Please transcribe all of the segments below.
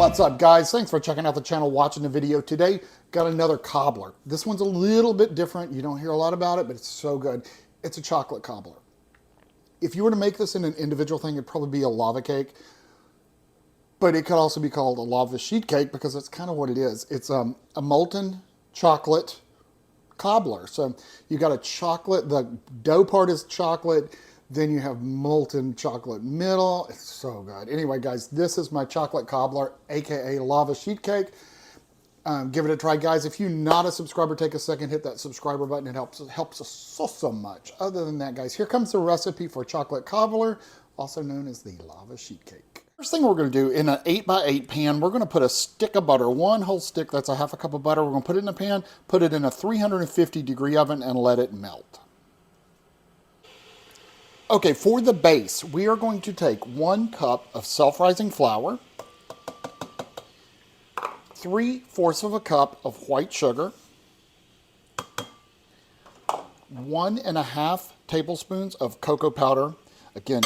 What's up, guys? Thanks for checking out the channel, watching the video. Today, got another cobbler. This one's a little bit different. You don't hear a lot about it, but it's so good. It's a chocolate cobbler. If you were to make this in an individual thing, it'd probably be a lava cake, but it could also be called a lava sheet cake because that's kind of what it is. It's a molten chocolate cobbler. So you got a chocolate, the dough part is chocolate, then you have molten chocolate middle. It's so good. Anyway, guys, this is my chocolate cobbler, aka lava sheet cake. Give it a try, guys. If you're not a subscriber, take a second, hit that subscriber button. It helps us so much. Other than that, guys, here comes the recipe for chocolate cobbler, also known as the lava sheet cake. First thing we're going to do, in an 8x8 pan, we're going to put a stick of butter, one whole stick, that's a half a cup of butter. We're going to put it in a pan, put it in a 350-degree oven, and let it melt. Okay, for the base, we are going to take 1 cup of self-rising flour, 3/4 of a cup of white sugar, 1.5 tablespoons of cocoa powder. Again,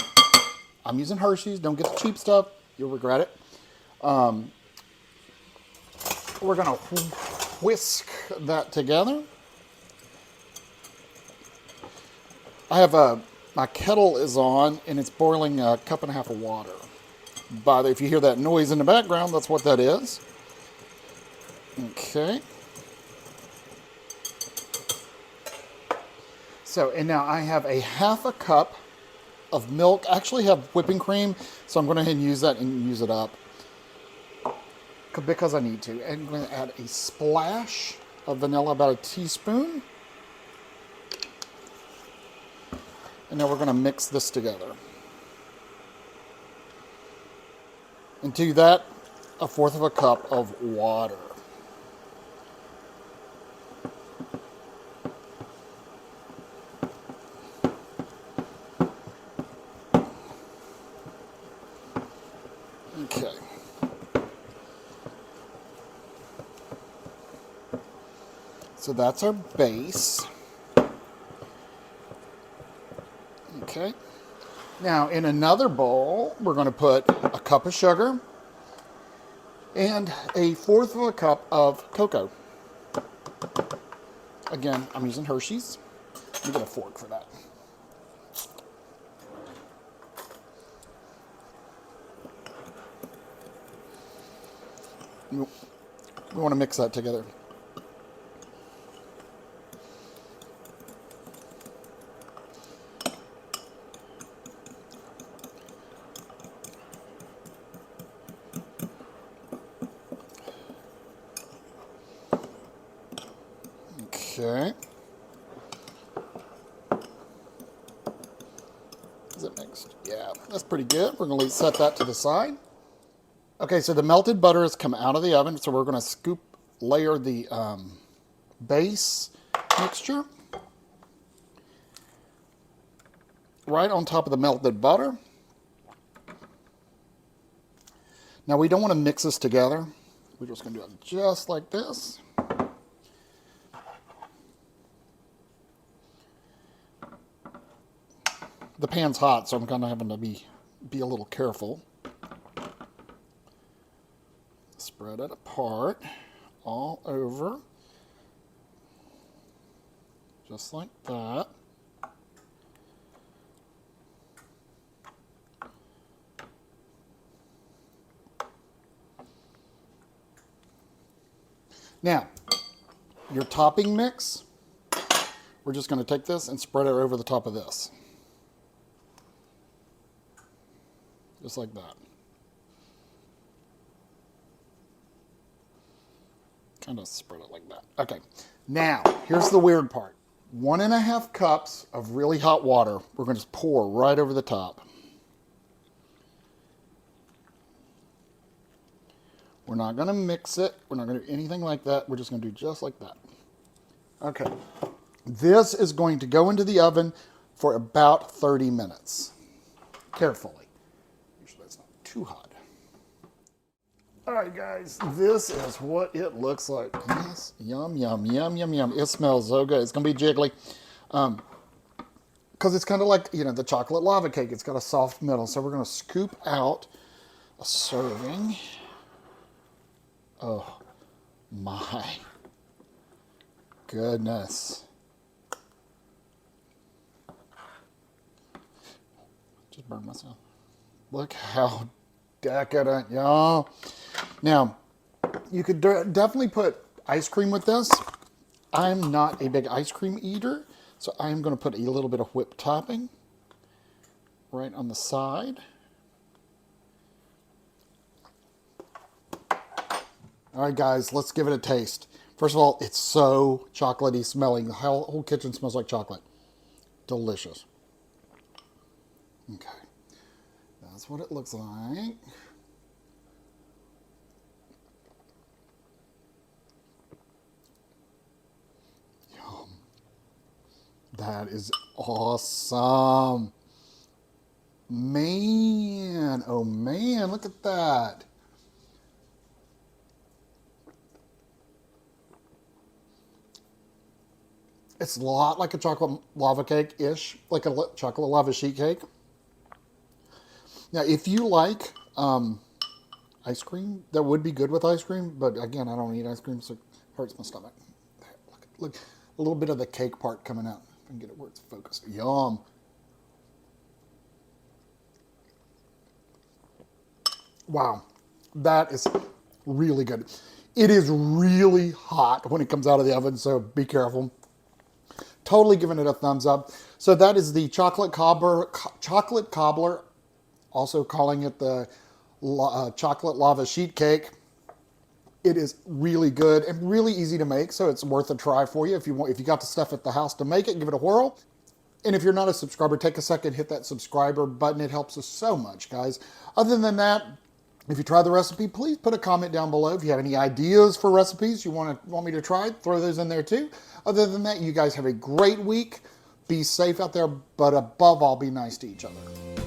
I'm using Hershey's. Don't get the cheap stuff. You'll regret it. We're going to whisk that together. I have my kettle is on, and it's boiling a 1.5 cups of water. But if you hear that noise in the background, that's what that is. Okay. So, and now I have a 1/2 cup of milk. I actually have whipping cream, so I'm going to go ahead and use that and use it up because I need to. And I'm going to add a splash of vanilla, about a teaspoon. And now we're going to mix this together. And to that, 1/4 of a cup of water. Okay. So that's our base. Okay. Now in another bowl, we're going to put a cup of sugar and 1/4 of a cup of cocoa. Again, I'm using Hershey's. You get a fork for that. We want to mix that together. Okay. Is it mixed? Yeah, that's pretty good. We're going to set that to the side. Okay, so the melted butter has come out of the oven, so we're going to layer the base mixture right on top of the melted butter. Now we don't want to mix this together. We're just going to do it just like this. The pan's hot, so I'm kind of having to be a little careful. Spread it apart all over, just like that. Now, your topping mix, we're just going to take this and spread it over the top of this. Just like that. Kind of spread it like that. Okay, now here's the weird part. 1.5 cups of really hot water, we're going to just pour right over the top. We're not going to mix it. We're not going to do anything like that. We're just going to do just like that. Okay, this is going to go into the oven for about 30 minutes. Carefully. Make sure that's not too hot. All right, guys, this is what it looks like. Yes, yum, yum, yum, yum, yum. It smells so good. It's going to be jiggly. Because it's kind of like, you know, the chocolate lava cake. It's got a soft middle. So we're going to scoop out a serving. Oh my goodness. Just burned myself. Look how decadent, y'all. Now, you could definitely put ice cream with this. I'm not a big ice cream eater, so I'm going to put a little bit of whipped topping right on the side. All right, guys, let's give it a taste. First of all, it's so chocolatey smelling. The whole kitchen smells like chocolate. Delicious. Okay, that's what it looks like. Yum. That is awesome. Man, oh man, look at that. It's a lot like a chocolate lava cake-ish, like a chocolate lava sheet cake. Now, if you like ice cream, that would be good with ice cream, but again, I don't eat ice cream, so it hurts my stomach. Look, a little bit of the cake part coming out. If I can get it where it's focused. Yum. Wow, that is really good. It is really hot when it comes out of the oven, so be careful. Totally giving it a thumbs up. So that is the chocolate cobbler, also calling it the chocolate lava sheet cake. It is really good and really easy to make, so it's worth a try for you. If you got the stuff at the house to make it, give it a whirl. And if you're not a subscriber, take a second, hit that subscriber button. It helps us so much, guys. Other than that, if you try the recipe, please put a comment down below. If you have any ideas for recipes you want me to try, throw those in there too. Other than that, you guys have a great week. Be safe out there, but above all, be nice to each other.